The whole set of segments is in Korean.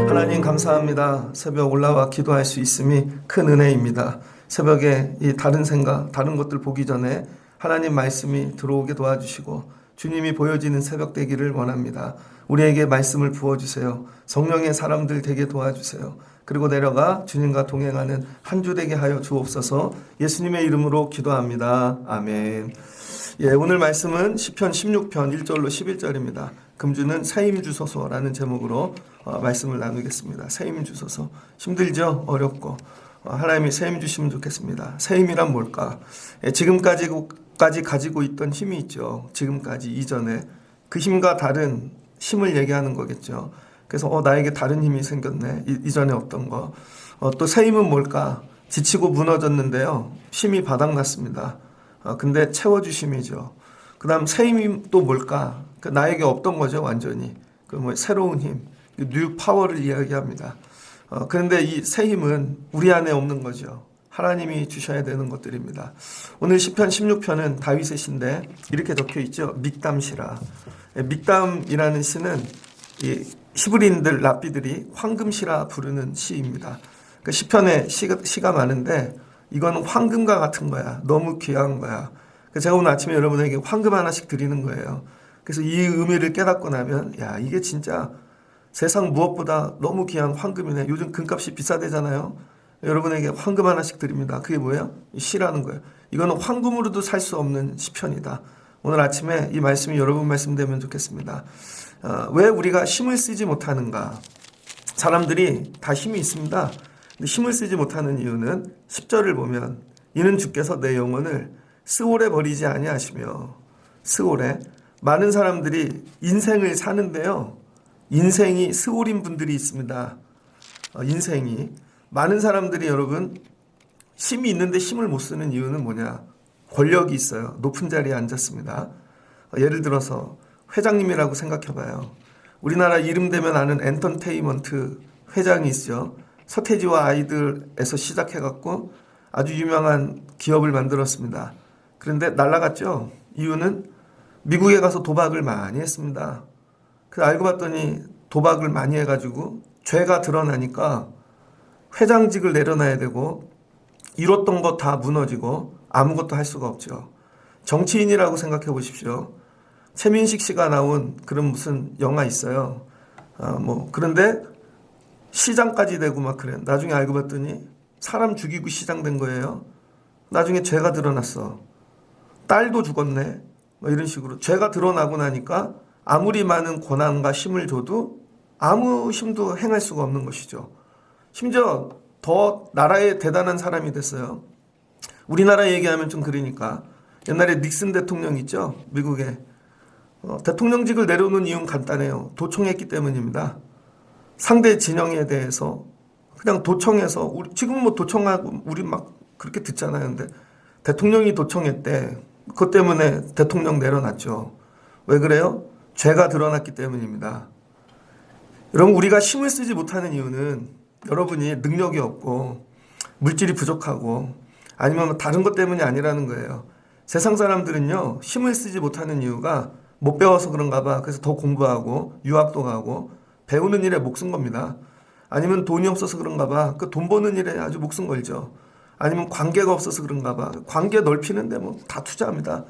하나님 감사합니다. 새벽 올라와 기도할 수 있음이 큰 은혜입니다. 새벽에 이 다른 생각, 다른 것들 보기 전에 하나님 말씀이 들어오게 도와주시고 주님이 보여지는 새벽 되기를 원합니다. 우리에게 말씀을 부어주세요. 성령의 사람들 되게 도와주세요. 그리고 내려가 주님과 동행하는 한 주 되게 하여 주옵소서. 예수님의 이름으로 기도합니다. 아멘. 오늘 말씀은 시편 16편 1절로 11절입니다. 금주는 세임 주소서라는 제목으로 말씀을 나누겠습니다. 세임 주소서. 힘들죠? 어렵고 하나님이 세임 주시면 좋겠습니다. 세임이란 뭘까? 지금까지 가지고 있던 힘이 있죠. 지금까지 이전에 그 힘과 다른 힘을 얘기하는 거겠죠. 그래서 나에게 다른 힘이 생겼네. 이전에 없던 거. 또 세임은 뭘까? 지치고 무너졌는데요. 힘이 바닥났습니다. 근데 채워주심이죠. 그 다음 세임이 또 뭘까? 나에게 없던 거죠, 완전히. 새로운 힘, 뉴 파워를 이야기합니다. 그런데 이 새 힘은 우리 안에 없는 거죠. 하나님이 주셔야 되는 것들입니다. 오늘 시편 16편은 다윗의 시인데 이렇게 적혀 있죠. 믹담시라. 믹담이라는 시는 이 히브리인들, 랍비들이 황금시라 부르는 시입니다. 시편에 시가 많은데 이거는 황금과 같은 거야. 너무 귀한 거야. 제가 오늘 아침에 여러분에게 황금 하나씩 드리는 거예요. 그래서 이 의미를 깨닫고 나면 이게 진짜 세상 무엇보다 너무 귀한 황금이네. 요즘 금값이 비싸대잖아요. 여러분에게 황금 하나씩 드립니다. 그게 뭐예요? 시라는 거예요. 이거는 황금으로도 살 수 없는 시편이다. 오늘 아침에 이 말씀이 여러분 말씀 되면 좋겠습니다. 왜 우리가 힘을 쓰지 못하는가? 사람들이 다 힘이 있습니다. 근데 힘을 쓰지 못하는 이유는 10절을 보면 이는 주께서 내 영혼을 스올에 버리지 아니하시며 스올에 많은 사람들이 인생을 사는데요. 인생이 스올인 분들이 있습니다. 인생이 많은 사람들이 여러분 힘이 있는데 힘을 못 쓰는 이유는 뭐냐? 권력이 있어요. 높은 자리에 앉았습니다. 예를 들어서 회장님이라고 생각해봐요. 우리나라 이름 되면 아는 엔터테인먼트 회장이 있죠. 서태지와 아이들에서 시작해갖고 아주 유명한 기업을 만들었습니다. 그런데 날아갔죠. 이유는 미국에 가서 도박을 많이 했습니다. 그래서 알고 봤더니 도박을 많이 해가지고 죄가 드러나니까 회장직을 내려놔야 되고 이뤘던 거 다 무너지고 아무것도 할 수가 없죠. 정치인이라고 생각해 보십시오. 최민식 씨가 나온 그런 무슨 영화 있어요. 그런데 시장까지 되고 막 그래. 나중에 알고 봤더니 사람 죽이고 시장 된 거예요. 나중에 죄가 드러났어. 딸도 죽었네. 이런 식으로 죄가 드러나고 나니까 아무리 많은 권한과 힘을 줘도 아무 힘도 행할 수가 없는 것이죠. 심지어 더 나라에 대단한 사람이 됐어요. 우리나라 얘기하면 좀 그러니까 옛날에 닉슨 대통령 있죠. 미국에 대통령직을 내려놓은 이유는 간단해요. 도청했기 때문입니다. 상대 진영에 대해서 그냥 도청해서 지금 도청하고 우리 막 그렇게 듣잖아요. 근데 대통령이 도청했대. 그것 때문에 대통령 내려놨죠. 왜 그래요? 죄가 드러났기 때문입니다. 여러분 우리가 힘을 쓰지 못하는 이유는 여러분이 능력이 없고 물질이 부족하고 아니면 다른 것 때문이 아니라는 거예요. 세상 사람들은요 힘을 쓰지 못하는 이유가 못 배워서 그런가 봐. 그래서 더 공부하고 유학도 가고 배우는 일에 목숨 겁니다. 아니면 돈이 없어서 그런가 봐. 그 돈 버는 일에 아주 목숨 걸죠. 아니면 관계가 없어서 그런가 봐. 관계 넓히는데 다 투자합니다.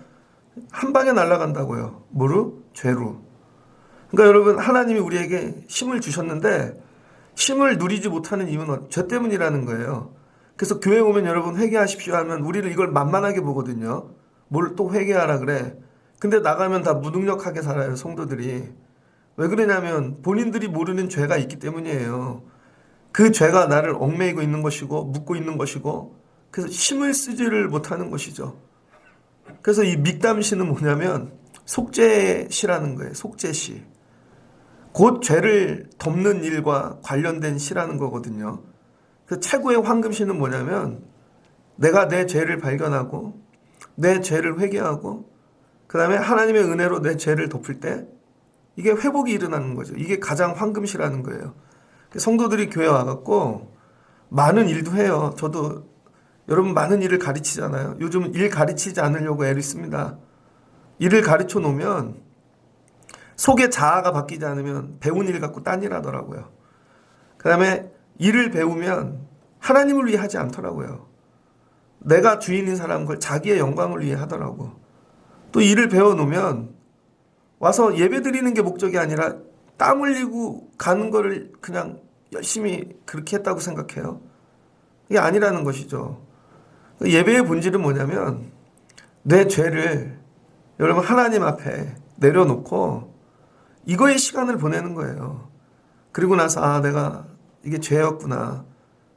한 방에 날아간다고요. 뭐로? 죄로. 그러니까 여러분 하나님이 우리에게 힘을 주셨는데 힘을 누리지 못하는 이유는 죄 때문이라는 거예요. 그래서 교회 오면 여러분 회개하십시오 하면 우리를 이걸 만만하게 보거든요. 뭘 또 회개하라 그래. 근데 나가면 다 무능력하게 살아요. 성도들이. 왜 그러냐면 본인들이 모르는 죄가 있기 때문이에요. 그 죄가 나를 얽매이고 있는 것이고 묶고 있는 것이고 그래서 힘을 쓰지를 못하는 것이죠. 그래서 이 믹담시는 뭐냐면 속죄시라는 거예요. 속죄시. 곧 죄를 덮는 일과 관련된 시라는 거거든요. 그 최고의 황금시는 뭐냐면 내가 내 죄를 발견하고 내 죄를 회개하고 그 다음에 하나님의 은혜로 내 죄를 덮을 때 이게 회복이 일어나는 거죠. 이게 가장 황금시라는 거예요. 성도들이 교회 와갖고 많은 일도 해요. 저도 여러분 많은 일을 가르치잖아요. 요즘 일 가르치지 않으려고 애를 씁니다. 일을 가르쳐 놓으면 속의 자아가 바뀌지 않으면 배운 일 갖고 딴 일 하더라고요. 그 다음에 일을 배우면 하나님을 위해 하지 않더라고요. 내가 주인인 사람은 그걸 자기의 영광을 위해 하더라고. 또 일을 배워놓으면 와서 예배 드리는 게 목적이 아니라 땀 흘리고 가는 거를 그냥 열심히 그렇게 했다고 생각해요. 이게 아니라는 것이죠. 예배의 본질은 뭐냐면 내 죄를 여러분 하나님 앞에 내려놓고 이거에 시간을 보내는 거예요. 그리고 나서 아 내가 이게 죄였구나.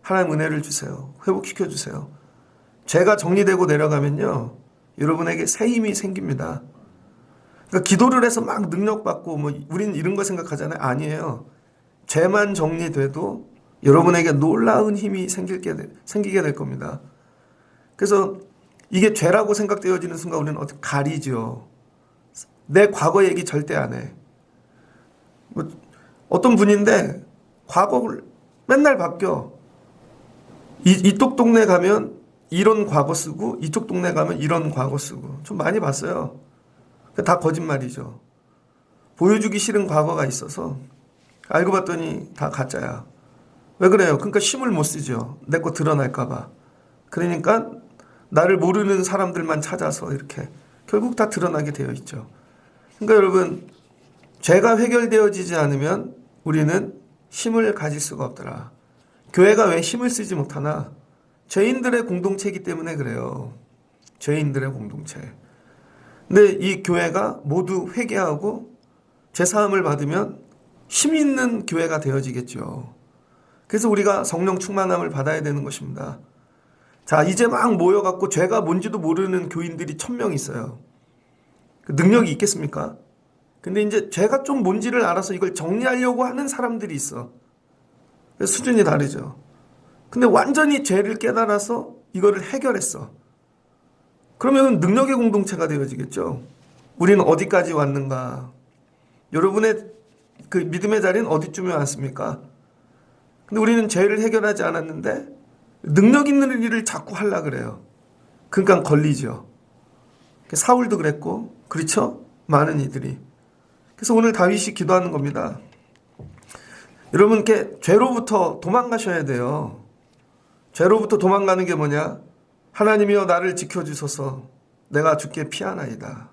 하나님 은혜를 주세요. 회복시켜 주세요. 죄가 정리되고 내려가면요. 여러분에게 새 힘이 생깁니다. 그러니까 기도를 해서 막 능력받고 뭐 우린 이런 거 생각하잖아요. 아니에요. 죄만 정리돼도 여러분에게 놀라운 힘이 생기게 될 겁니다. 그래서 이게 죄라고 생각되어지는 순간 우리는 어떻게 가리죠. 내 과거 얘기 절대 안 해. 뭐 어떤 분인데 과거를 맨날 바뀌어. 이쪽 동네 가면 이런 과거 쓰고 이쪽 동네 가면 이런 과거 쓰고 좀 많이 봤어요. 다 거짓말이죠. 보여주기 싫은 과거가 있어서 알고 봤더니 다 가짜야. 왜 그래요? 그러니까 힘을 못 쓰죠. 내 거 드러날까 봐. 그러니까 나를 모르는 사람들만 찾아서 이렇게 결국 다 드러나게 되어 있죠. 그러니까 여러분 죄가 해결되어지지 않으면 우리는 힘을 가질 수가 없더라. 교회가 왜 힘을 쓰지 못하나? 죄인들의 공동체이기 때문에 그래요. 죄인들의 공동체. 근데 이 교회가 모두 회개하고 죄사함을 받으면 힘 있는 교회가 되어지겠죠. 그래서 우리가 성령 충만함을 받아야 되는 것입니다. 자, 이제 막 모여갖고 죄가 뭔지도 모르는 교인들이 1000명 있어요. 그 능력이 있겠습니까? 근데 이제 죄가 좀 뭔지를 알아서 이걸 정리하려고 하는 사람들이 있어. 그래서 수준이 다르죠. 근데 완전히 죄를 깨달아서 이거를 해결했어. 그러면 능력의 공동체가 되어지겠죠. 우리는 어디까지 왔는가? 여러분의 그 믿음의 자리는 어디쯤에 왔습니까? 근데 우리는 죄를 해결하지 않았는데 능력 있는 일을 자꾸 하려고 그래요. 그러니까 걸리죠. 사울도 그랬고 그렇죠? 많은 이들이. 그래서 오늘 다윗이 기도하는 겁니다. 여러분께 죄로부터 도망가셔야 돼요. 죄로부터 도망가는 게 뭐냐? 하나님이여 나를 지켜주소서 내가 주께 피하나이다.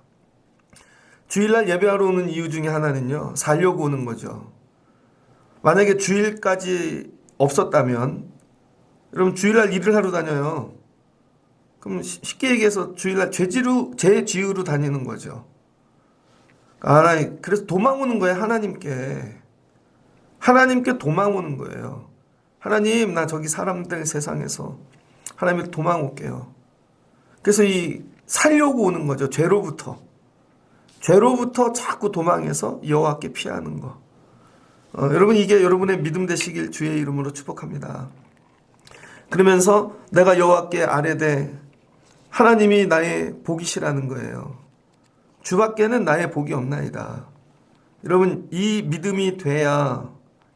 주일날 예배하러 오는 이유 중에 하나는요. 살려고 오는 거죠. 만약에 주일까지 없었다면 여러분 주일날 일을 하러 다녀요. 그럼 쉽게 얘기해서 주일날 죄지으로 다니는 거죠. 그래서 도망 오는 거예요. 하나님께 도망 오는 거예요. 하나님 나 저기 사람들 세상에서 하나님께 도망 올게요. 그래서 이 살려고 오는 거죠. 죄로부터 자꾸 도망해서 여호와께 피하는 거. 여러분 이게 여러분의 믿음 되시길 주의 이름으로 축복합니다. 그러면서 내가 여호와께 아뢰되 하나님이 나의 복이시라는 거예요. 주밖에는 나의 복이 없나이다. 여러분 이 믿음이 돼야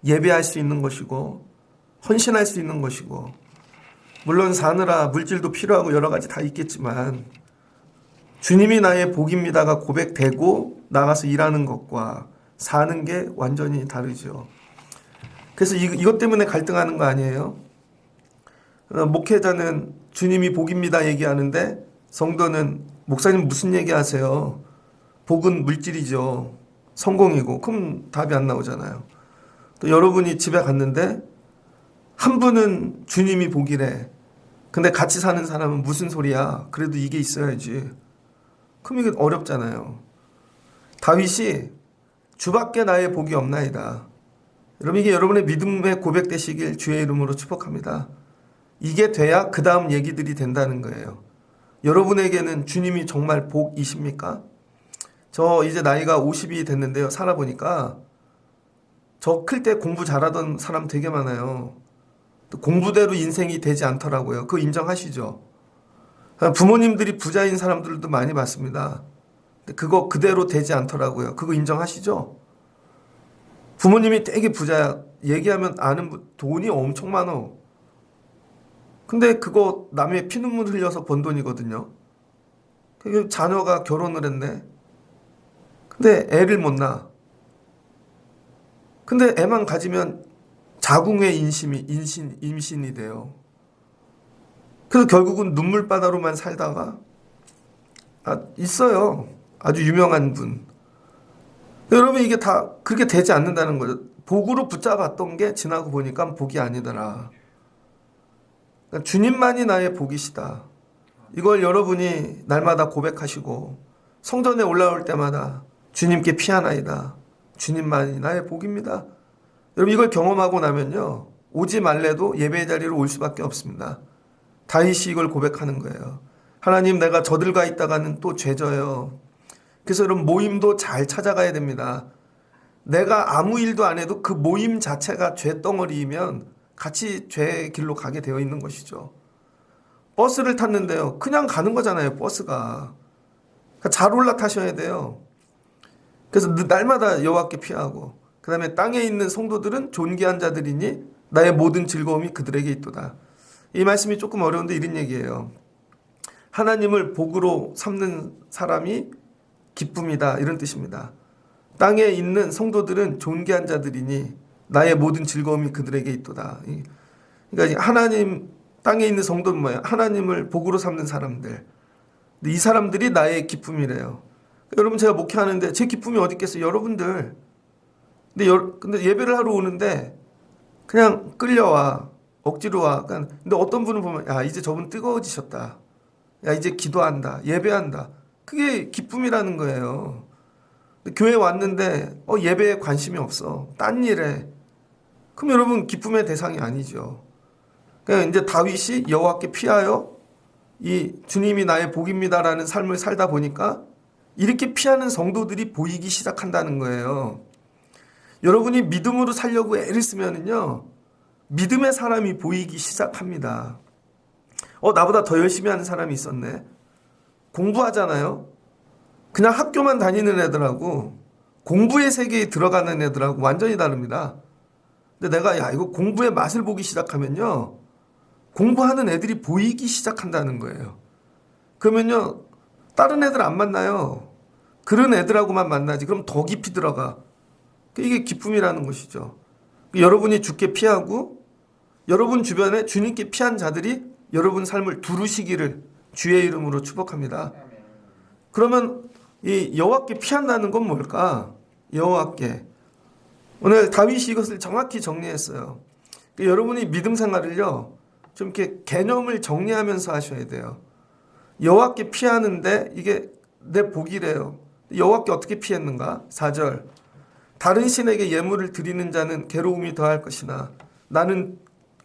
예배할 수 있는 것이고 헌신할 수 있는 것이고 물론 사느라 물질도 필요하고 여러 가지 다 있겠지만 주님이 나의 복입니다가 고백되고 나가서 일하는 것과 사는 게 완전히 다르죠. 그래서 이것 때문에 갈등하는 거 아니에요? 목회자는 주님이 복입니다 얘기하는데 성도는 목사님 무슨 얘기하세요? 복은 물질이죠. 성공이고 그럼 답이 안 나오잖아요. 또 여러분이 집에 갔는데 한 분은 주님이 복이래. 근데 같이 사는 사람은 무슨 소리야? 그래도 이게 있어야지. 그럼 이게 어렵잖아요. 다윗이 주밖에 나의 복이 없나이다. 여러분 이게 여러분의 믿음의 고백 되시길 주의 이름으로 축복합니다. 이게 돼야 그 다음 얘기들이 된다는 거예요. 여러분에게는 주님이 정말 복이십니까? 저 이제 나이가 50이 됐는데요. 살아보니까 저 클 때 공부 잘하던 사람 되게 많아요. 또 공부대로 인생이 되지 않더라고요. 그거 인정하시죠? 부모님들이 부자인 사람들도 많이 봤습니다. 근데 그거 그대로 되지 않더라고요. 그거 인정하시죠? 부모님이 되게 부자야. 얘기하면 아는 돈이 엄청 많어. 근데 그거 남의 피눈물 흘려서 번 돈이거든요. 그 자녀가 결혼을 했네. 근데 애를 못 낳아. 근데 애만 가지면 자궁의 임신이 돼요. 그래서 결국은 눈물바다로만 살다가 있어요. 아주 유명한 분. 여러분 이게 다 그렇게 되지 않는다는 거죠. 복으로 붙잡았던 게 지나고 보니까 복이 아니더라. 그러니까 주님만이 나의 복이시다. 이걸 여러분이 날마다 고백하시고 성전에 올라올 때마다 주님께 피하나이다. 주님만이 나의 복입니다. 여러분 이걸 경험하고 나면요. 오지 말래도 예배의 자리로 올 수밖에 없습니다. 다윗이 이걸 고백하는 거예요. 하나님 내가 저들과 있다가는 또 죄져요. 그래서 여러분 모임도 잘 찾아가야 됩니다. 내가 아무 일도 안 해도 그 모임 자체가 죄덩어리이면 같이 죄의 길로 가게 되어 있는 것이죠. 버스를 탔는데요. 그냥 가는 거잖아요. 버스가. 그러니까 잘 올라타셔야 돼요. 그래서 날마다 여호와께 피하고 그 다음에 땅에 있는 성도들은 존귀한 자들이니 나의 모든 즐거움이 그들에게 있도다. 이 말씀이 조금 어려운데 이런 얘기예요. 하나님을 복으로 삼는 사람이 기쁨이다 이런 뜻입니다. 땅에 있는 성도들은 존귀한 자들이니 나의 모든 즐거움이 그들에게 있도다. 그러니까 하나님 땅에 있는 성도는 뭐예요? 하나님을 복으로 삼는 사람들. 이 사람들이 나의 기쁨이래요. 여러분 제가 목회하는데 제 기쁨이 어디 있겠어요? 여러분들. 근데 예배를 하러 오는데 그냥 끌려와. 억지로 와. 근데 어떤 분은 보면 야 이제 저분 뜨거워지셨다. 야 이제 기도한다. 예배한다. 그게 기쁨이라는 거예요. 교회 왔는데 예배에 관심이 없어. 딴 일에. 그럼 여러분 기쁨의 대상이 아니죠. 그러니까 이제 다윗이 여호와께 피하여 이 주님이 나의 복입니다라는 삶을 살다 보니까 이렇게 피하는 성도들이 보이기 시작한다는 거예요. 여러분이 믿음으로 살려고 애를 쓰면은요. 믿음의 사람이 보이기 시작합니다. 나보다 더 열심히 하는 사람이 있었네. 공부하잖아요. 그냥 학교만 다니는 애들하고 공부의 세계에 들어가는 애들하고 완전히 다릅니다. 근데 내가 이거 공부의 맛을 보기 시작하면요. 공부하는 애들이 보이기 시작한다는 거예요. 그러면요. 다른 애들 안 만나요. 그런 애들하고만 만나지. 그럼 더 깊이 들어가. 이게 기쁨이라는 것이죠. 여러분이 주께 피하고 여러분 주변에 주님께 피한 자들이 여러분 삶을 두루시기를 주의 이름으로 축복합니다. 그러면 이 여호와께 피한다는 건 뭘까? 여호와께. 오늘 다윗이 이것을 정확히 정리했어요. 여러분이 믿음 생활을요. 좀 이렇게 개념을 정리하면서 하셔야 돼요. 여호와께 피하는데 이게 내 복이래요. 여호와께 어떻게 피했는가? 4절. 다른 신에게 예물을 드리는 자는 괴로움이 더할 것이나 나는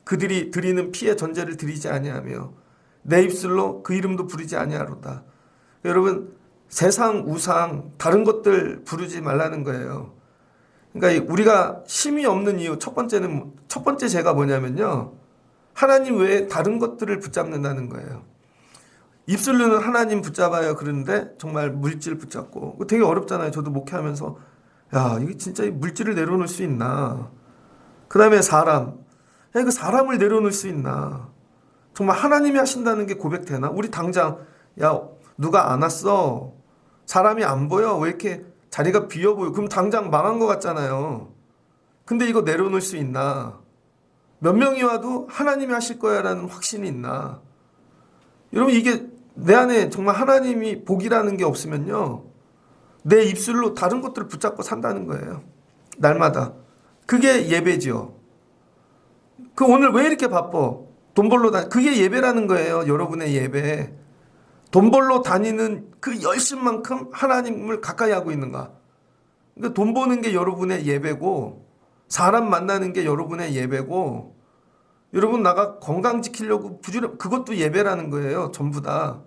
그들이 드리는 피의 전제를 드리지 아니하며 내 입술로 그 이름도 부르지 아니하로다. 여러분 세상 우상 다른 것들 부르지 말라는 거예요. 그러니까 우리가 힘이 없는 이유 첫 번째 죄가 뭐냐면요. 하나님 외에 다른 것들을 붙잡는다는 거예요. 입술로는 하나님 붙잡아요. 그러는데 정말 물질 붙잡고 되게 어렵잖아요. 저도 목회하면서 야 이게 진짜 물질을 내려놓을 수 있나. 그 다음에 사람. 야 이거 사람을 내려놓을 수 있나. 정말 하나님이 하신다는 게 고백되나. 우리 당장 야 누가 안 왔어. 사람이 안 보여. 왜 이렇게 자리가 비어 보여. 그럼 당장 망한 것 같잖아요. 근데 이거 내려놓을 수 있나. 몇 명이 와도 하나님이 하실 거야 라는 확신이 있나. 여러분 이게 내 안에 정말 하나님이 복이라는 게 없으면요. 내 입술로 다른 것들을 붙잡고 산다는 거예요. 날마다. 그게 예배죠. 그 오늘 왜 이렇게 바빠? 돈 벌러 그게 예배라는 거예요. 여러분의 예배. 돈 벌러 다니는 그 열심만큼 하나님을 가까이 하고 있는가? 그러니까 돈 버는 게 여러분의 예배고 사람 만나는 게 여러분의 예배고 여러분 나가 건강 지키려고 부지런 그것도 예배라는 거예요. 전부 다.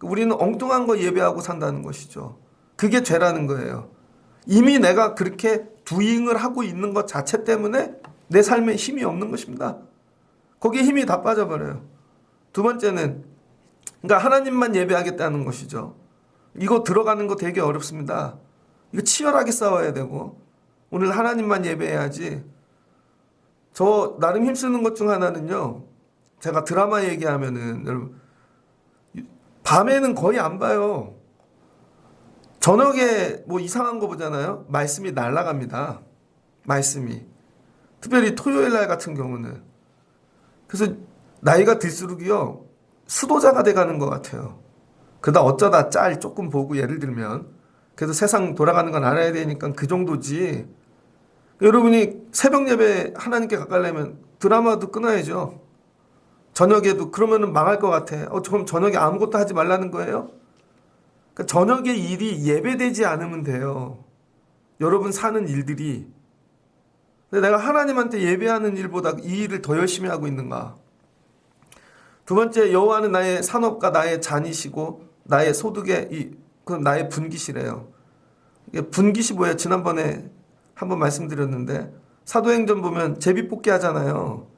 우리는 엉뚱한 거 예배하고 산다는 것이죠. 그게 죄라는 거예요. 이미 내가 그렇게 두잉을 하고 있는 것 자체 때문에 내 삶에 힘이 없는 것입니다. 거기에 힘이 다 빠져버려요. 두 번째는 그러니까 하나님만 예배하겠다는 것이죠. 이거 들어가는 거 되게 어렵습니다. 이거 치열하게 싸워야 되고 오늘 하나님만 예배해야지. 저 나름 힘쓰는 것 중 하나는요. 제가 드라마 얘기하면은 여러분 밤에는 거의 안 봐요. 저녁에 뭐 이상한 거 보잖아요. 말씀이 날아갑니다. 말씀이. 특별히 토요일 날 같은 경우는. 그래서 나이가 들수록요 수도자가 돼가는 것 같아요. 그러다 어쩌다 짤 조금 보고 예를 들면 그래도 세상 돌아가는 건 알아야 되니까 그 정도지. 여러분이 새벽 예배 하나님께 가까이려면 드라마도 끊어야죠. 저녁에도 그러면은 망할 것 같아. 그럼 저녁에 아무것도 하지 말라는 거예요? 그러니까 저녁에 일이 예배되지 않으면 돼요. 여러분 사는 일들이. 근데 내가 하나님한테 예배하는 일보다 이 일을 더 열심히 하고 있는가? 두 번째, 여호와는 나의 산업과 나의 잔이시고 나의 소득의 그건 나의 분깃이래요. 이게 분깃이 뭐예요? 지난번에 한번 말씀드렸는데 사도행전 보면 제비 뽑기 하잖아요.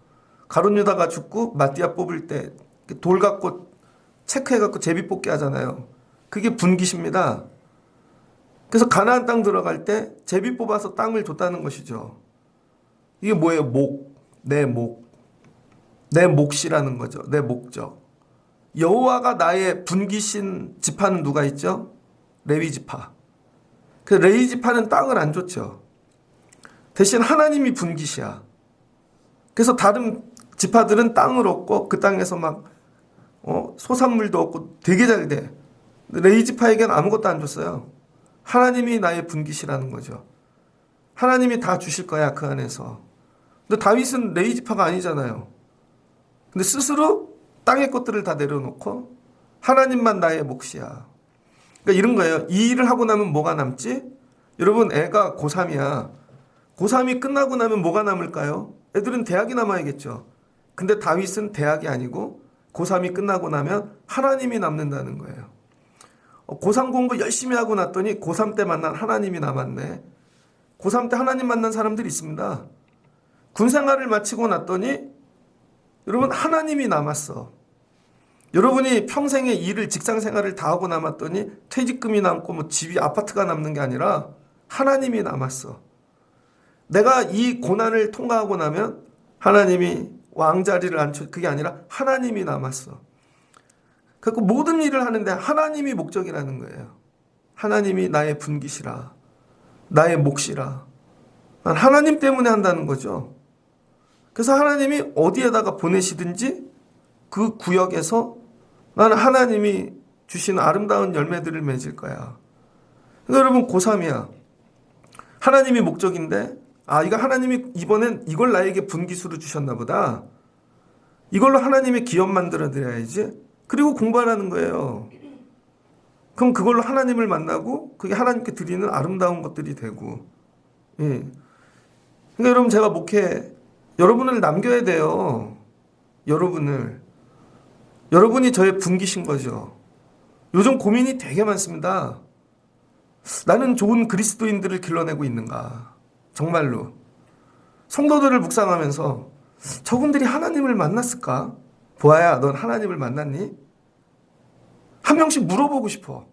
가룟 유다가 죽고 마띠아 뽑을 때 돌 갖고 체크해 갖고 제비 뽑기 하잖아요. 그게 분깃입니다. 그래서 가나안 땅 들어갈 때 제비 뽑아서 땅을 줬다는 것이죠. 이게 뭐예요? 내 몫이라는 거죠. 내 목적. 여호와가 나의 분깃인 지파는 누가 있죠? 레위 지파. 그 레위 지파는 땅을 안 줬죠. 대신 하나님이 분깃이야. 그래서 다른 지파들은 땅을 얻고 그 땅에서 막 소산물도 얻고 되게 잘 돼. 레위 지파에게는 아무것도 안 줬어요. 하나님이 나의 분깃이라는 거죠. 하나님이 다 주실 거야 그 안에서. 근데 다윗은 레위 지파가 아니잖아요. 근데 스스로 땅의 것들을 다 내려놓고 하나님만 나의 몫이야. 그러니까 이런 거예요. 이 일을 하고 나면 뭐가 남지? 여러분 애가 고3이야. 고3이 끝나고 나면 뭐가 남을까요? 애들은 대학이 남아야겠죠. 근데 다윗은 대학이 아니고 고3이 끝나고 나면 하나님이 남는다는 거예요. 고3 공부 열심히 하고 났더니 고3 때 만난 하나님이 남았네. 고3 때 하나님 만난 사람들이 있습니다. 군생활을 마치고 났더니 여러분 하나님이 남았어. 여러분이 평생의 일을 직장생활을 다 하고 남았더니 퇴직금이 남고 뭐 집이 아파트가 남는 게 아니라 하나님이 남았어. 내가 이 고난을 통과하고 나면 하나님이 왕자리를 앉혀 그게 아니라 하나님이 남았어. 그래서 모든 일을 하는데 하나님이 목적이라는 거예요. 하나님이 나의 분깃이라 나의 몫이라 난 하나님 때문에 한다는 거죠. 그래서 하나님이 어디에다가 보내시든지 그 구역에서 나는 하나님이 주신 아름다운 열매들을 맺을 거야. 그러니까 여러분 고3이야. 하나님이 목적인데 이거 하나님이 이번엔 이걸 나에게 분깃으로 주셨나 보다. 이걸로 하나님의 기업 만들어 드려야지. 그리고 공부하라는 거예요. 그럼 그걸로 하나님을 만나고 그게 하나님께 드리는 아름다운 것들이 되고. 예. 그러니까 여러분 제가 여러분을 남겨야 돼요. 여러분이 저의 분깃인 거죠. 요즘 고민이 되게 많습니다. 나는 좋은 그리스도인들을 길러내고 있는가? 정말로. 성도들을 묵상하면서 저분들이 하나님을 만났을까? 보아야, 넌 하나님을 만났니? 한 명씩 물어보고 싶어.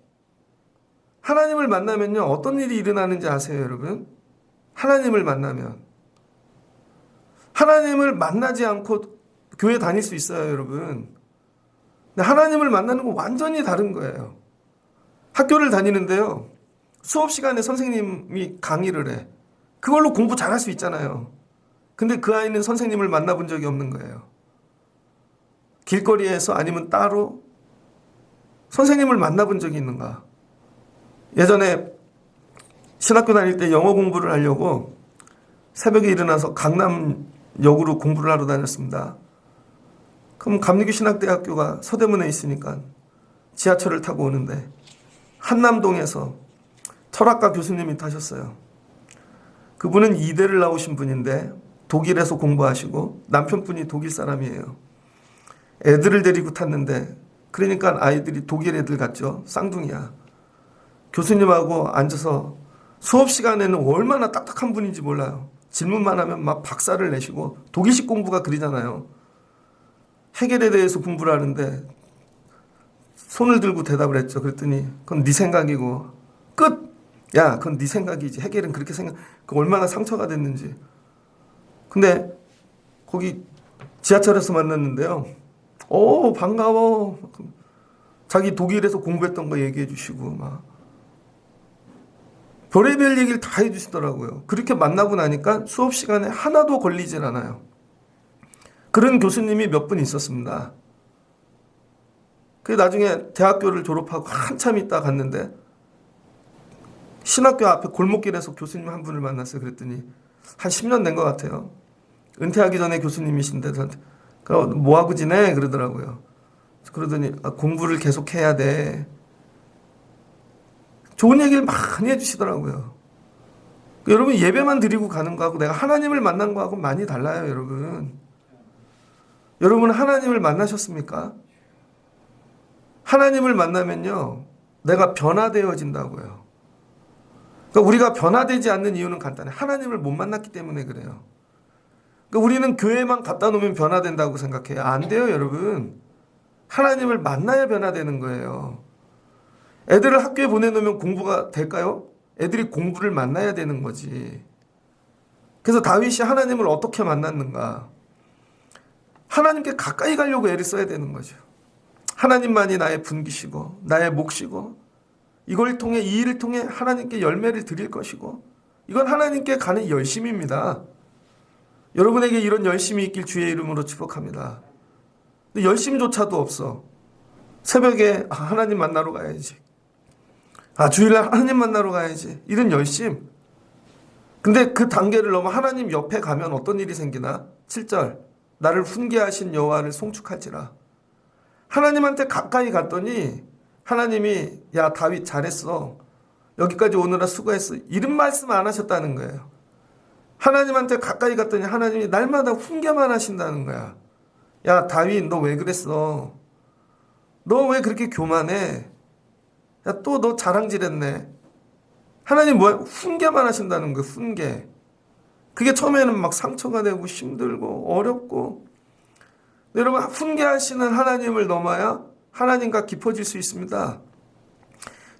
하나님을 만나면요, 어떤 일이 일어나는지 아세요, 여러분? 하나님을 만나면. 하나님을 만나지 않고 교회 다닐 수 있어요, 여러분. 근데 하나님을 만나는 건 완전히 다른 거예요. 학교를 다니는데요, 수업 시간에 선생님이 강의를 해. 그걸로 공부 잘할 수 있잖아요. 근데 그 아이는 선생님을 만나본 적이 없는 거예요. 길거리에서 아니면 따로 선생님을 만나본 적이 있는가? 예전에 신학교 다닐 때 영어 공부를 하려고 새벽에 일어나서 강남역으로 공부를 하러 다녔습니다. 그럼 감리교 신학대학교가 서대문에 있으니까 지하철을 타고 오는데 한남동에서 철학과 교수님이 타셨어요. 그분은 이대를 나오신 분인데 독일에서 공부하시고 남편분이 독일 사람이에요. 애들을 데리고 탔는데 그러니까 아이들이 독일 애들 같죠. 쌍둥이야. 교수님하고 앉아서 수업 시간에는 얼마나 딱딱한 분인지 몰라요. 질문만 하면 막 박사를 내시고 독일식 공부가 그리잖아요. 해겔에 대해서 공부를 하는데 손을 들고 대답을 했죠. 그랬더니 그건 네 생각이고 끝! 야, 그건 네 생각이지. 해겔은 그렇게 얼마나 상처가 됐는지. 근데 거기 지하철에서 만났는데요. 반가워. 자기 독일에서 공부했던 거 얘기해 주시고 막 별의별 얘기를 다 해주시더라고요. 그렇게 만나고 나니까 수업 시간에 하나도 걸리질 않아요. 그런 교수님이 몇 분 있었습니다. 그 나중에 대학교를 졸업하고 한참 있다 갔는데 신학교 앞에 골목길에서 교수님 한 분을 만났어요. 그랬더니 한 10년 된 것 같아요. 은퇴하기 전에 교수님이신데 저한테 뭐하고 지내? 그러더라고요. 그러더니 공부를 계속 해야 돼. 좋은 얘기를 많이 해주시더라고요. 여러분 예배만 드리고 가는 거하고 내가 하나님을 만난 거하고 많이 달라요. 여러분. 여러분 하나님을 만나셨습니까? 하나님을 만나면요. 내가 변화되어진다고요. 그러니까 우리가 변화되지 않는 이유는 간단해. 하나님을 못 만났기 때문에 그래요. 그러니까 우리는 교회만 갖다 놓으면 변화된다고 생각해요. 안 돼요, 여러분. 하나님을 만나야 변화되는 거예요. 애들을 학교에 보내놓으면 공부가 될까요? 애들이 공부를 만나야 되는 거지. 그래서 다윗이 하나님을 어떻게 만났는가? 하나님께 가까이 가려고 애를 써야 되는 거죠. 하나님만이 나의 분기시고 나의 몫이고 이걸 통해 이 일을 통해 하나님께 열매를 드릴 것이고 이건 하나님께 가는 열심입니다. 여러분에게 이런 열심이 있길 주의 이름으로 축복합니다. 근데 열심조차도 없어. 새벽에 하나님 만나러 가야지. 주일날 하나님 만나러 가야지. 이런 열심. 근데 그 단계를 넘어 하나님 옆에 가면 어떤 일이 생기나? 7절 나를 훈계하신 여호와를 송축할지라. 하나님한테 가까이 갔더니 하나님이 야 다윗 잘했어. 여기까지 오느라 수고했어. 이런 말씀 안 하셨다는 거예요. 하나님한테 가까이 갔더니 하나님이 날마다 훈계만 하신다는 거야. 야 다윗 너 왜 그랬어? 너 왜 그렇게 교만해? 야 또 너 자랑질했네. 하나님 뭐야? 훈계만 하신다는 거예요. 훈계. 그게 처음에는 막 상처가 되고 힘들고 어렵고. 여러분 훈계하시는 하나님을 넘어야 하나님과 깊어질 수 있습니다.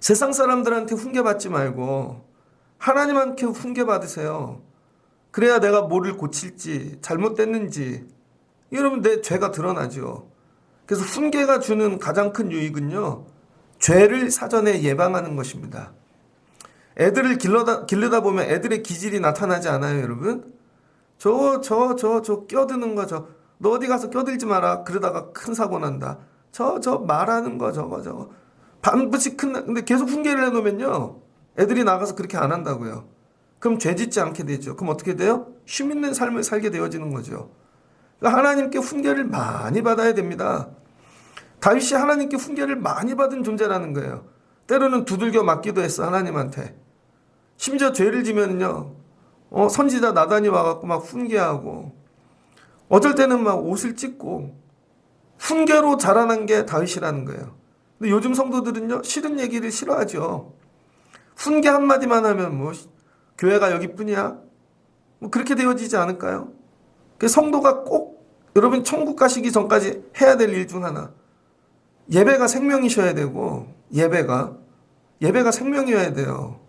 세상 사람들한테 훈계받지 말고 하나님한테 훈계받으세요. 그래야 내가 뭐를 고칠지 잘못됐는지 여러분 내 죄가 드러나죠. 그래서 훈계가 주는 가장 큰 유익은요. 죄를 사전에 예방하는 것입니다. 애들을 기르다 보면 애들의 기질이 나타나지 않아요, 여러분? 저 껴드는 거 너 어디 가서 껴들지 마라. 그러다가 큰 사고 난다. 저 말하는 거 저거. 반드시 근데 계속 훈계를 해놓으면요. 애들이 나가서 그렇게 안 한다고요. 그럼 죄 짓지 않게 되죠. 그럼 어떻게 돼요? 쉼 있는 삶을 살게 되어지는 거죠. 그러니까 하나님께 훈계를 많이 받아야 됩니다. 다윗이 하나님께 훈계를 많이 받은 존재라는 거예요. 때로는 두들겨 맞기도 했어, 하나님한테. 심지어 죄를 지면요, 선지자 나단이 와갖고 막 훈계하고, 어쩔 때는 막 옷을 찢고, 훈계로 자라난 게 다윗이라는 거예요. 근데 요즘 성도들은요, 싫은 얘기를 싫어하죠. 훈계 한마디만 하면 뭐, 교회가 여기뿐이야? 뭐, 그렇게 되어지지 않을까요? 성도가 꼭, 여러분, 천국 가시기 전까지 해야 될 일 중 하나. 예배가 생명이셔야 되고, 예배가 생명이어야 돼요.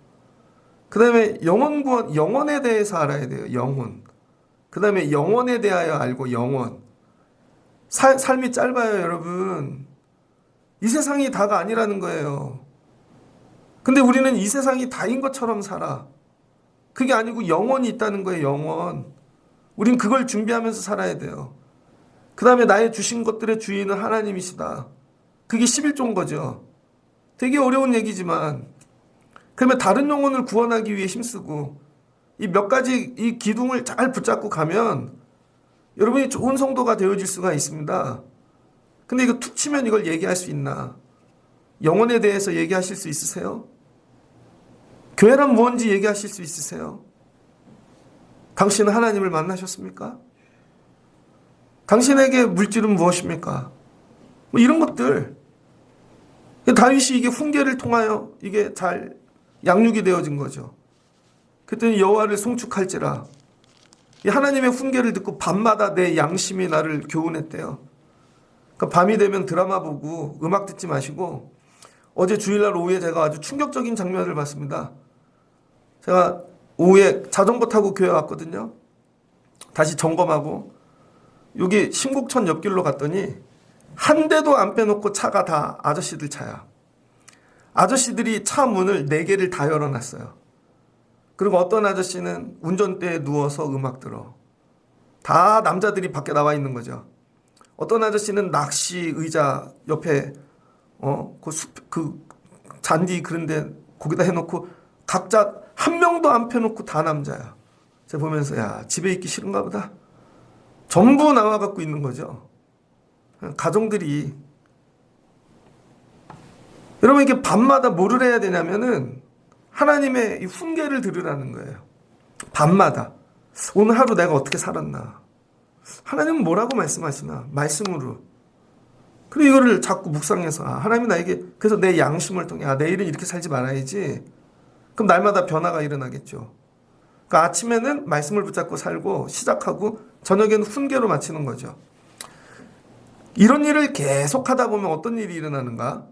그 다음에 영혼 구원, 영혼에 대해서 알아야 돼요. 영혼. 그 다음에 영혼에 대하여 알고 영혼. 삶이 짧아요, 여러분. 이 세상이 다가 아니라는 거예요. 근데 우리는 이 세상이 다인 것처럼 살아. 그게 아니고 영혼이 있다는 거예요, 영혼. 우린 그걸 준비하면서 살아야 돼요. 그 다음에 나의 주신 것들의 주인은 하나님이시다. 그게 11조인 거죠. 되게 어려운 얘기지만, 그러면 다른 영혼을 구원하기 위해 힘쓰고, 이 몇 가지 이 기둥을 잘 붙잡고 가면 여러분이 좋은 성도가 되어질 수가 있습니다. 근데 이거 툭 치면 이걸 얘기할 수 있나? 영혼에 대해서 얘기하실 수 있으세요? 교회란 무엇인지 얘기하실 수 있으세요? 당신은 하나님을 만나셨습니까? 당신에게 물질은 무엇입니까? 뭐 이런 것들. 다윗이 이게 훈계를 통하여 이게 잘 양육이 되어진 거죠. 그랬더니 여호와를 송축할지라. 하나님의 훈계를 듣고 밤마다 내 양심이 나를 교훈했대요. 그러니까 밤이 되면 드라마 보고 음악 듣지 마시고 어제 주일날 오후에 제가 아주 충격적인 장면을 봤습니다. 제가 오후에 자전거 타고 교회 왔거든요. 다시 점검하고 여기 신곡천 옆길로 갔더니 한 대도 안 빼놓고 차가 다 아저씨들 차야. 아저씨들이 차 문을 4개를 다 열어놨어요. 그리고 어떤 아저씨는 운전대에 누워서 음악 들어. 다 남자들이 밖에 나와 있는 거죠. 어떤 아저씨는 낚시 의자 옆에 그 잔디 그런데 거기다 해놓고 각자 한 명도 안 펴놓고 다 남자야. 제가 보면서 야 집에 있기 싫은가 보다. 전부 나와 갖고 있는 거죠. 가정들이. 여러분 이게 밤마다 뭐를 해야 되냐면은 하나님의 이 훈계를 들으라는 거예요. 밤마다 오늘 하루 내가 어떻게 살았나. 하나님은 뭐라고 말씀하시나. 말씀으로. 그리고 이거를 자꾸 묵상해서 하나님이 나에게 그래서 내 양심을 통해 내일은 이렇게 살지 말아야지. 그럼 날마다 변화가 일어나겠죠. 그러니까 아침에는 말씀을 붙잡고 살고 시작하고 저녁에는 훈계로 마치는 거죠. 이런 일을 계속하다 보면 어떤 일이 일어나는가?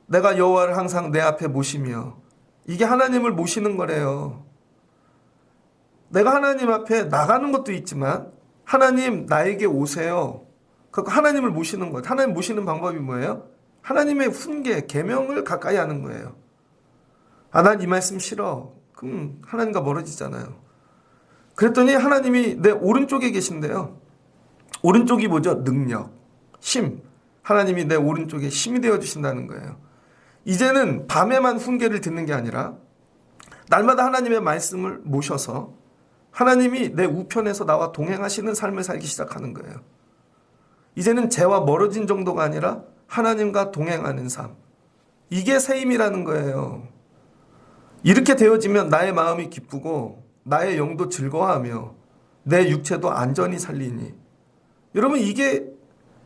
내가 여호와를 항상 내 앞에 모시며 이게 하나님을 모시는 거래요. 내가 하나님 앞에 나가는 것도 있지만 하나님 나에게 오세요. 그러니까 하나님을 모시는 것. 하나님 모시는 방법이 뭐예요? 하나님의 훈계, 계명을 가까이 하는 거예요. 난 이 말씀 싫어. 그럼 하나님과 멀어지잖아요. 그랬더니 하나님이 내 오른쪽에 계신데요. 오른쪽이 뭐죠? 능력, 힘. 하나님이 내 오른쪽에 힘이 되어주신다는 거예요. 이제는 밤에만 훈계를 듣는 게 아니라 날마다 하나님의 말씀을 모셔서 하나님이 내 우편에서 나와 동행하시는 삶을 살기 시작하는 거예요. 이제는 죄와 멀어진 정도가 아니라 하나님과 동행하는 삶. 이게 새 힘이라는 거예요. 이렇게 되어지면 나의 마음이 기쁘고 나의 영도 즐거워하며 내 육체도 안전히 살리니. 여러분 이게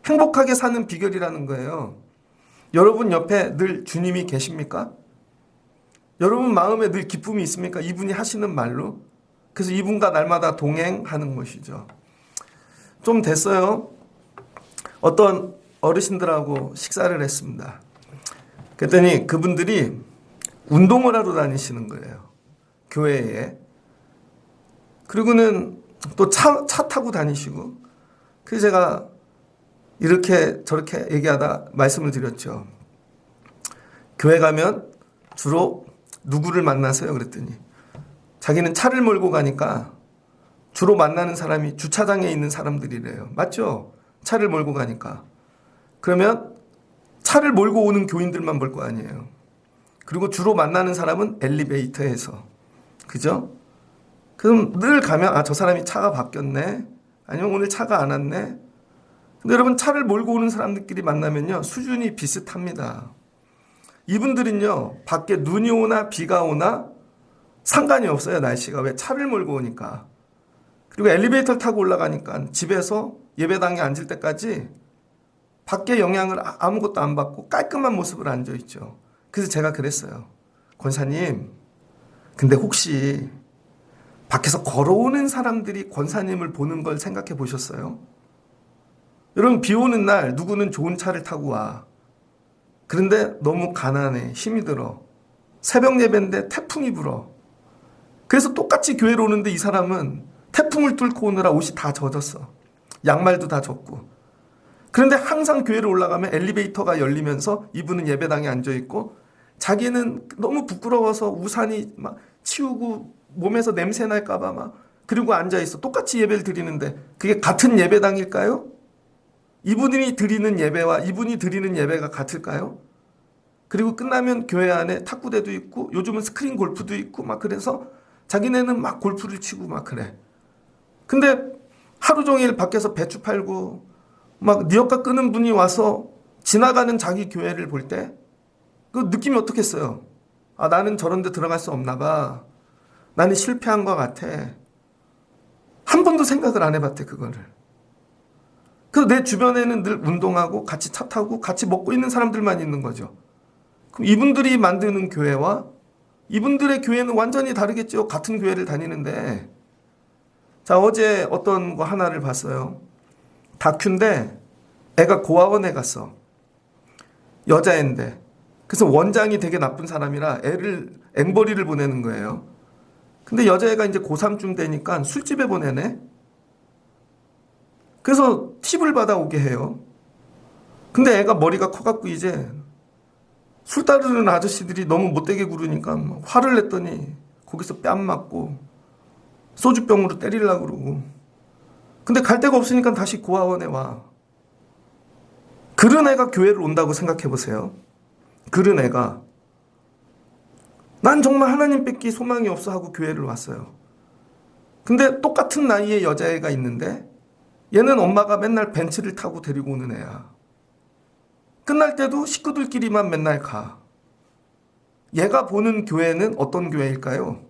행복하게 사는 비결이라는 거예요. 여러분 옆에 늘 주님이 계십니까? 여러분 마음에 늘 기쁨이 있습니까? 이분이 하시는 말로. 그래서 이분과 날마다 동행하는 것이죠. 좀 됐어요. 어떤 어르신들하고 식사를 했습니다. 그랬더니 그분들이 운동을 하러 다니시는 거예요. 교회에. 그리고는 또 차 타고 다니시고. 그래서 제가 이렇게 저렇게 얘기하다 말씀을 드렸죠. 교회 가면 주로 누구를 만나세요? 그랬더니 자기는 차를 몰고 가니까 주로 만나는 사람이 주차장에 있는 사람들이래요. 맞죠? 차를 몰고 가니까. 그러면 차를 몰고 오는 교인들만 볼 거 아니에요. 그리고 주로 만나는 사람은 엘리베이터에서. 그죠? 그럼 늘 가면 저 사람이 차가 바뀌었네. 아니면 오늘 차가 안 왔네. 근데 여러분 차를 몰고 오는 사람들끼리 만나면요. 수준이 비슷합니다. 이분들은요. 밖에 눈이 오나 비가 오나 상관이 없어요. 날씨가. 왜? 차를 몰고 오니까. 그리고 엘리베이터를 타고 올라가니까 집에서 예배당에 앉을 때까지 밖에 영향을 아무것도 안 받고 깔끔한 모습으로 앉아있죠. 그래서 제가 그랬어요. 권사님, 근데 혹시 밖에서 걸어오는 사람들이 권사님을 보는 걸 생각해 보셨어요? 여러분 비 오는 날 누구는 좋은 차를 타고 와. 그런데 너무 가난해. 힘이 들어. 새벽 예배인데 태풍이 불어. 그래서 똑같이 교회로 오는데 이 사람은 태풍을 뚫고 오느라 옷이 다 젖었어. 양말도 다 젖고. 그런데 항상 교회로 올라가면 엘리베이터가 열리면서 이분은 예배당에 앉아있고 자기는 너무 부끄러워서 우산이 막 치우고 몸에서 냄새 날까봐 막 그리고 앉아있어. 똑같이 예배를 드리는데 그게 같은 예배당일까요? 이분이 드리는 예배와 이분이 드리는 예배가 같을까요? 그리고 끝나면 교회 안에 탁구대도 있고 요즘은 스크린 골프도 있고 막 그래서 자기네는 막 골프를 치고 막 그래. 근데 하루 종일 밖에서 배추 팔고 막 니엇가 끄는 분이 와서 지나가는 자기 교회를 볼 때 그 느낌이 어떻겠어요? 나는 저런 데 들어갈 수 없나 봐. 나는 실패한 것 같아. 한 번도 생각을 안 해봤대 그거를. 그래서 내 주변에는 늘 운동하고 같이 차 타고 같이 먹고 있는 사람들만 있는 거죠. 그럼 이분들이 만드는 교회와 이분들의 교회는 완전히 다르겠죠. 같은 교회를 다니는데. 자, 어제 어떤 거 하나를 봤어요. 다큐인데 애가 고아원에 갔어. 여자애인데. 그래서 원장이 되게 나쁜 사람이라 애를 앵벌이를 보내는 거예요. 근데 여자애가 이제 고3쯤 되니까 술집에 보내네. 그래서 팁을 받아오게 해요. 근데 애가 머리가 커갖고 이제 술 따르는 아저씨들이 너무 못되게 구르니까 막 화를 냈더니 거기서 뺨 맞고 소주병으로 때리려고 그러고. 근데 갈 데가 없으니까 다시 고아원에 와. 그런 애가 교회를 온다고 생각해 보세요. 그런 애가 난 정말 하나님 뺏기 소망이 없어 하고 교회를 왔어요. 근데 똑같은 나이의 여자애가 있는데 얘는 엄마가 맨날 벤츠를 타고 데리고 오는 애야. 끝날 때도 식구들끼리만 맨날 가. 얘가 보는 교회는 어떤 교회일까요?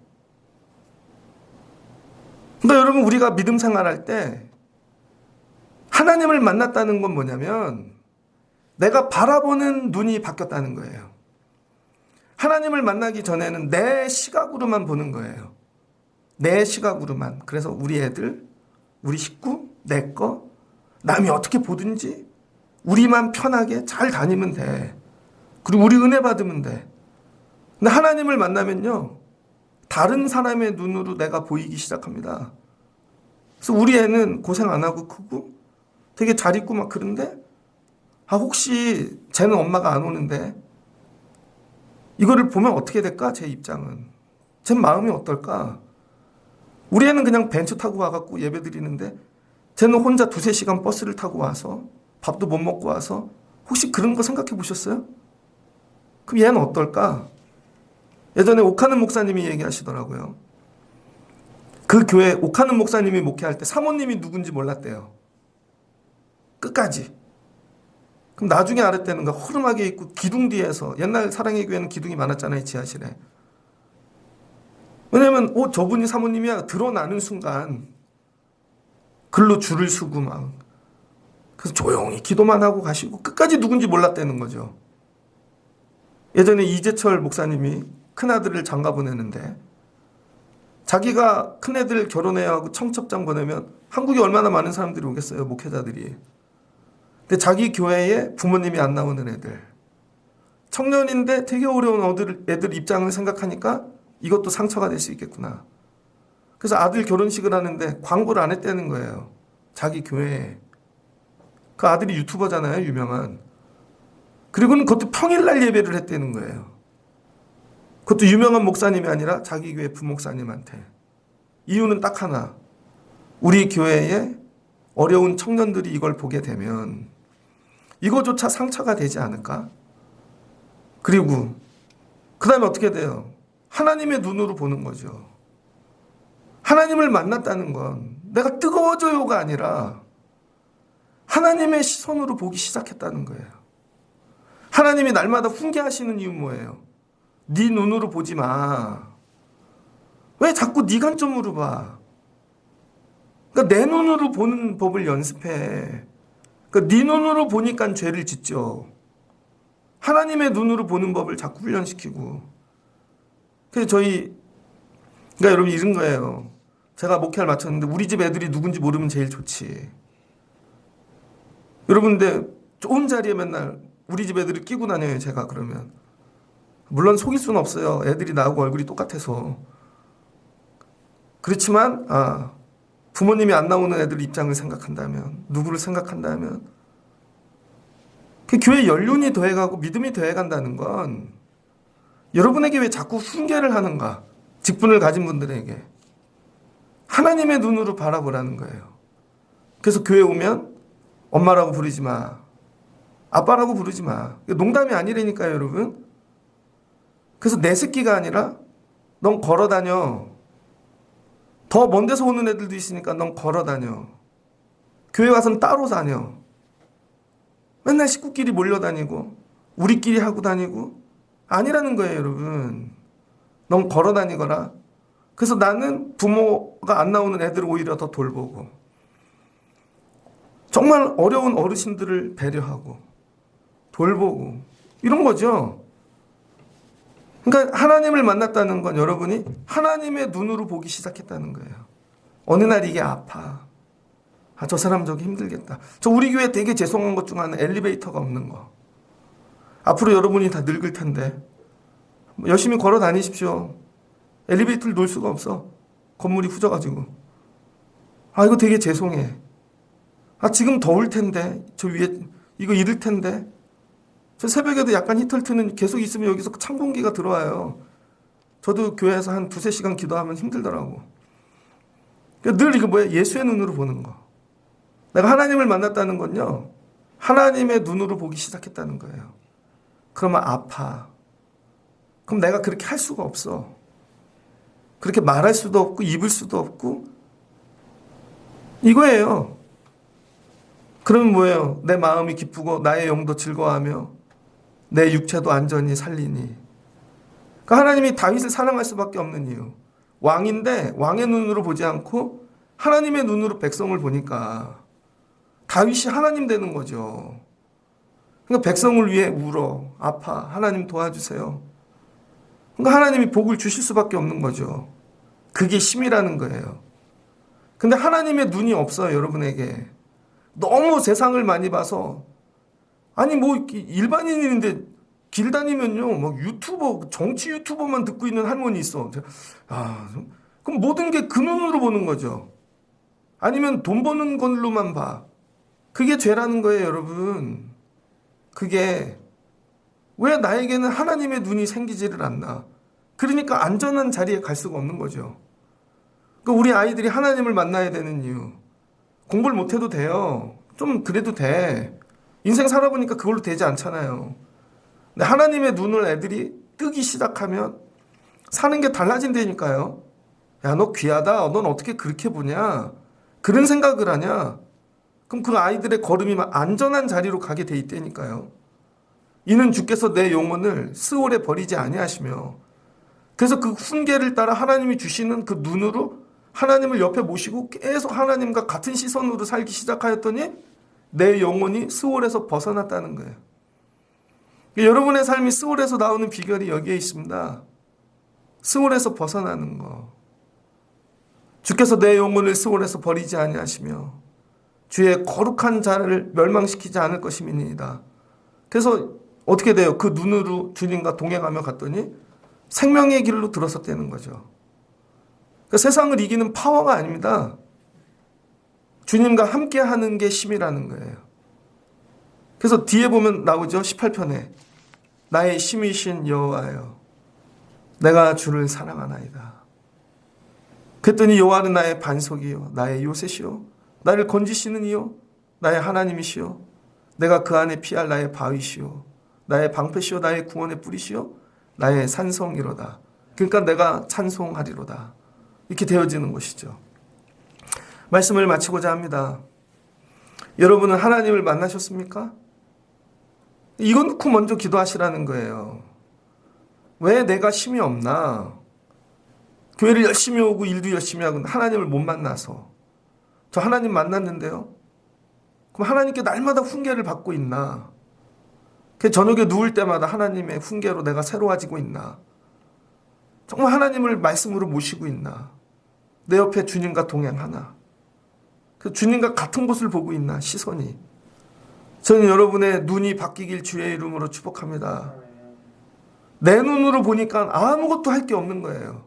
근데 여러분, 우리가 믿음 생활할 때 하나님을 만났다는 건 뭐냐면 내가 바라보는 눈이 바뀌었다는 거예요. 하나님을 만나기 전에는 내 시각으로만 보는 거예요. 내 시각으로만. 그래서 우리 애들, 우리 식구, 내 거, 남이 어떻게 보든지 우리만 편하게 잘 다니면 돼. 그리고 우리 은혜 받으면 돼. 근데 하나님을 만나면요, 다른 사람의 눈으로 내가 보이기 시작합니다. 그래서 우리 애는 고생 안 하고 크고 되게 잘 있고 막 그런데, 혹시 쟤는 엄마가 안 오는데 이거를 보면 어떻게 될까? 제 입장은. 제 마음이 어떨까? 우리 애는 그냥 벤츠 타고 와갖고 예배 드리는데 쟤는 혼자 2-3시간 버스를 타고 와서 밥도 못 먹고 와서, 혹시 그런 거 생각해 보셨어요? 그럼 얘는 어떨까? 예전에 옥하는 목사님이 얘기하시더라고요. 그 교회 옥하는 목사님이 목회할 때 사모님이 누군지 몰랐대요. 끝까지. 그럼 나중에 알았다는 거. 허름하게 입고 기둥 뒤에서, 옛날 사랑의 교회는 기둥이 많았잖아요, 지하실에. 왜냐면 저분이 사모님이야 드러나는 순간 글로 줄을 서고 막, 그래서 조용히 기도만 하고 가시고 끝까지 누군지 몰랐다는 거죠. 예전에 이재철 목사님이 큰아들을 장가 보내는데 자기가 큰애들 결혼해야 하고 청첩장 보내면 한국에 얼마나 많은 사람들이 오겠어요, 목회자들이. 근데 자기 교회에 부모님이 안 나오는 애들, 청년인데 되게 어려운 애들 입장을 생각하니까 이것도 상처가 될 수 있겠구나. 그래서 아들 결혼식을 하는데 광고를 안 했다는 거예요, 자기 교회에. 그 아들이 유튜버잖아요, 유명한. 그리고는 그것도 평일날 예배를 했다는 거예요. 그것도 유명한 목사님이 아니라 자기 교회 부목사님한테. 이유는 딱 하나. 우리 교회에 어려운 청년들이 이걸 보게 되면 이거조차 상처가 되지 않을까? 그리고 그 다음에 어떻게 돼요? 하나님의 눈으로 보는 거죠. 하나님을 만났다는 건 내가 뜨거워져요가 아니라 하나님의 시선으로 보기 시작했다는 거예요. 하나님이 날마다 훈계하시는 이유 뭐예요? 네 눈으로 보지 마. 왜 자꾸 네 관점으로 봐? 그러니까 내 눈으로 보는 법을 연습해. 그러니까 네 눈으로 보니까 죄를 짓죠. 하나님의 눈으로 보는 법을 자꾸 훈련시키고. 그래서 그러니까 여러분 이런 거예요. 제가 목회를 마쳤는데 우리 집 애들이 누군지 모르면 제일 좋지. 여러분, 근데 좋은 자리에 맨날 우리 집 애들을 끼고 다녀요, 제가. 그러면 물론 속일 수는 없어요. 애들이 나하고 얼굴이 똑같아서. 그렇지만 부모님이 안 나오는 애들 입장을 생각한다면, 누구를 생각한다면, 그 교회 연륜이 더해가고 믿음이 더해간다는 건 여러분에게 왜 자꾸 훈계를 하는가? 직분을 가진 분들에게 하나님의 눈으로 바라보라는 거예요. 그래서 교회 오면 엄마라고 부르지 마, 아빠라고 부르지 마. 농담이 아니라니까요, 여러분. 그래서 내 새끼가 아니라 넌 걸어 다녀. 더 먼 데서 오는 애들도 있으니까 넌 걸어 다녀. 교회 와서는 따로 다녀. 맨날 식구끼리 몰려다니고 우리끼리 하고 다니고 아니라는 거예요, 여러분. 넌 걸어 다니거라. 그래서 나는 부모가 안 나오는 애들을 오히려 더 돌보고, 정말 어려운 어르신들을 배려하고 돌보고, 이런 거죠. 그러니까 하나님을 만났다는 건 여러분이 하나님의 눈으로 보기 시작했다는 거예요. 어느 날 이게 아파. 저 사람 저기 힘들겠다. 우리 교회 되게 죄송한 것 중 하나는 엘리베이터가 없는 거. 앞으로 여러분이 다 늙을 텐데 열심히 걸어 다니십시오. 엘리베이터를 놓을 수가 없어. 건물이 후져가지고. 이거 되게 죄송해. 아, 지금 더울 텐데. 저 위에 이거 이를 텐데. 저 새벽에도 약간 히터트는 계속 있으면 여기서 찬 공기가 들어와요. 저도 교회에서 한 두세 시간 기도하면 힘들더라고. 그러니까 늘 이거 뭐야? 예수의 눈으로 보는 거. 내가 하나님을 만났다는 건요, 하나님의 눈으로 보기 시작했다는 거예요. 그러면 아파. 그럼 내가 그렇게 할 수가 없어. 그렇게 말할 수도 없고 입을 수도 없고 이거예요. 그러면 뭐예요? 내 마음이 기쁘고 나의 영도 즐거워하며 내 육체도 안전히 살리니. 그러니까 하나님이 다윗을 사랑할 수밖에 없는 이유. 왕인데 왕의 눈으로 보지 않고 하나님의 눈으로 백성을 보니까 다윗이 하나님 되는 거죠. 그러니까 백성을 위해 울어. 아파. 하나님 도와주세요. 그러니까 하나님이 복을 주실 수밖에 없는 거죠. 그게 힘이라는 거예요. 근데 하나님의 눈이 없어요, 여러분에게. 너무 세상을 많이 봐서, 아니 뭐 일반인인데 길 다니면요, 막 유튜버, 정치 유튜버만 듣고 있는 할머니 있어. 아, 그럼 모든 게 그 눈으로 보는 거죠. 아니면 돈 버는 걸로만 봐. 그게 죄라는 거예요, 여러분. 그게 왜 나에게는 하나님의 눈이 생기지를 않나? 그러니까 안전한 자리에 갈 수가 없는 거죠. 그러니까 우리 아이들이 하나님을 만나야 되는 이유. 공부를 못해도 돼요. 좀 그래도 돼. 인생 살아보니까 그걸로 되지 않잖아요. 근데 하나님의 눈을 애들이 뜨기 시작하면 사는 게 달라진다니까요. 야, 너 귀하다. 넌 어떻게 그렇게 보냐? 그런 생각을 하냐? 그럼 그 아이들의 걸음이 안전한 자리로 가게 돼 있다니까요. 이는 주께서 내 영혼을 스올에 버리지 아니하시며. 그래서 그 훈계를 따라 하나님이 주시는 그 눈으로 하나님을 옆에 모시고 계속 하나님과 같은 시선으로 살기 시작하였더니 내 영혼이 스올에서 벗어났다는 거예요. 여러분의 삶이 스올에서 나오는 비결이 여기에 있습니다. 스올에서 벗어나는 거. 주께서 내 영혼을 스올에서 버리지 아니하시며 주의 거룩한 자를 멸망시키지 않을 것임이니이다. 그래서 어떻게 돼요? 그 눈으로 주님과 동행하며 갔더니 생명의 길로 들어섰다는 거죠. 그러니까 세상을 이기는 파워가 아닙니다. 주님과 함께 하는 게 힘이라는 거예요. 그래서 뒤에 보면 나오죠. 18편에 나의 힘이신 여호와여 내가 주를 사랑하나이다. 그랬더니 여호와는 나의 반석이요 나의 요새시요 나를 건지시는 이요 나의 하나님이시요 내가 그 안에 피할 나의 바위시요 나의 방패시요 나의 구원의 뿌리시요 나의 산성이로다. 그러니까 내가 찬송하리로다. 이렇게 되어지는 것이죠. 말씀을 마치고자 합니다. 여러분은 하나님을 만나셨습니까? 이거 놓고 먼저 기도하시라는 거예요. 왜 내가 힘이 없나? 교회를 열심히 오고 일도 열심히 하고 하나님을 못 만나서. 저 하나님 만났는데요. 그럼 하나님께 날마다 훈계를 받고 있나? 저녁에 누울 때마다 하나님의 훈계로 내가 새로워지고 있나? 정말 하나님을 말씀으로 모시고 있나? 내 옆에 주님과 동행하나? 주님과 같은 곳을 보고 있나? 시선이. 저는 여러분의 눈이 바뀌길 주의 이름으로 축복합니다. 내 눈으로 보니까 아무것도 할 게 없는 거예요.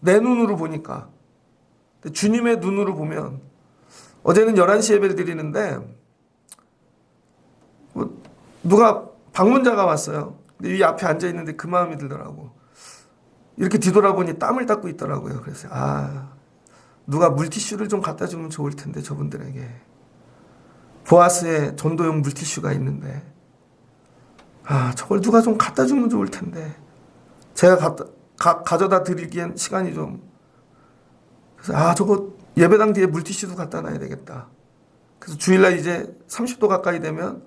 내 눈으로 보니까. 주님의 눈으로 보면 어제는 11시 예배를 드리는데 누가 방문자가 왔어요. 근데 이 앞에 앉아 있는데 그 마음이 들더라고. 이렇게 뒤돌아보니 땀을 닦고 있더라고요. 그래서 누가 물티슈를 좀 갖다 주면 좋을 텐데 저분들에게. 보아스의 전도용 물티슈가 있는데 저걸 누가 좀 갖다 주면 좋을 텐데 제가 가져다 드리기엔 시간이 좀. 그래서 저거 예배당 뒤에 물티슈도 갖다 놔야 되겠다. 그래서 주일날 이제 30도 가까이 되면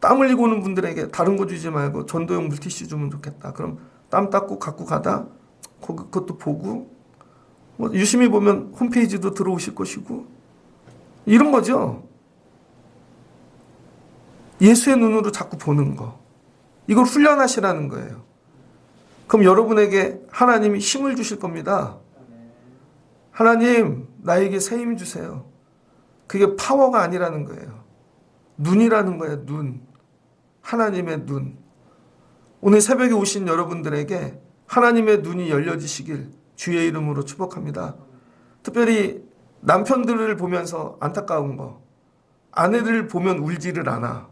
땀 흘리고 오는 분들에게 다른 거 주지 말고 전도용 물티슈 주면 좋겠다. 그럼 땀 닦고 갖고 가다 그것도 보고 유심히 보면 홈페이지도 들어오실 것이고 이런 거죠. 예수의 눈으로 자꾸 보는 거. 이걸 훈련하시라는 거예요. 그럼 여러분에게 하나님이 힘을 주실 겁니다. 하나님 나에게 새 힘 주세요. 그게 파워가 아니라는 거예요. 눈이라는 거예요. 눈. 하나님의 눈. 오늘 새벽에 오신 여러분들에게 하나님의 눈이 열려지시길 주의 이름으로 축복합니다. 특별히 남편들을 보면서 안타까운 거. 아내들 보면 울지를 않아.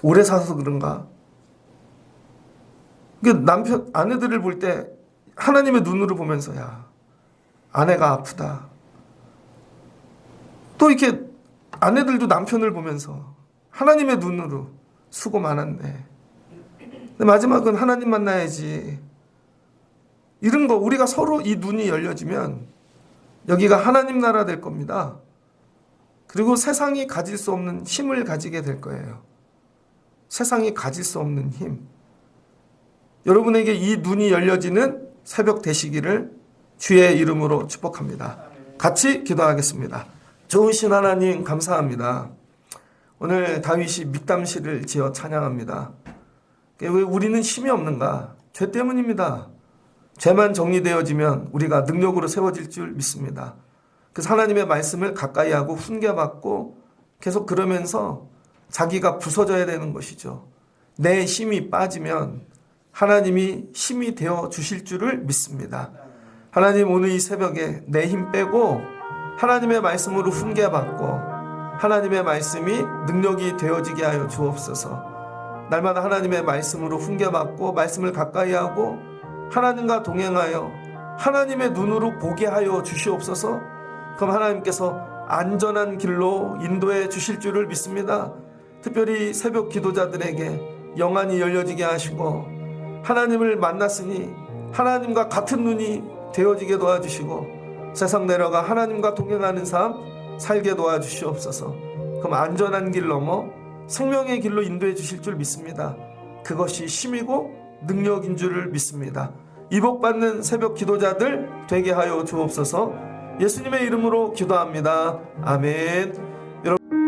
오래 사서 그런가? 아내들을 볼 때 하나님의 눈으로 보면서, 야, 아내가 아프다. 또 이렇게 아내들도 남편을 보면서 하나님의 눈으로 수고 많았네. 근데 마지막은 하나님 만나야지. 이런 거 우리가 서로 이 눈이 열려지면 여기가 하나님 나라 될 겁니다. 그리고 세상이 가질 수 없는 힘을 가지게 될 거예요. 세상이 가질 수 없는 힘. 여러분에게 이 눈이 열려지는 새벽 되시기를 주의 이름으로 축복합니다. 같이 기도하겠습니다. 좋으신 하나님 감사합니다. 오늘 다윗이 믹담시를 지어 찬양합니다. 왜 우리는 힘이 없는가? 죄 때문입니다. 죄만 정리되어지면 우리가 능력으로 세워질 줄 믿습니다. 그래서 하나님의 말씀을 가까이 하고 훈계받고 계속 그러면서 자기가 부서져야 되는 것이죠. 내 힘이 빠지면 하나님이 힘이 되어 주실 줄을 믿습니다. 하나님, 오늘 이 새벽에 내 힘 빼고 하나님의 말씀으로 훈계받고 하나님의 말씀이 능력이 되어지게 하여 주옵소서. 날마다 하나님의 말씀으로 훈계받고 말씀을 가까이 하고 하나님과 동행하여 하나님의 눈으로 보게 하여 주시옵소서. 그럼 하나님께서 안전한 길로 인도해 주실 줄을 믿습니다. 특별히 새벽 기도자들에게 영안이 열려지게 하시고 하나님을 만났으니 하나님과 같은 눈이 되어지게 도와주시고 세상 내려가 하나님과 동행하는 삶 살게 도와주시옵소서. 그럼 안전한 길 넘어 생명의 길로 인도해 주실 줄 믿습니다. 그것이 힘이고 능력인 줄을 믿습니다. 이복받는 새벽 기도자들 되게 하여 주옵소서. 예수님의 이름으로 기도합니다. 아멘. 여러분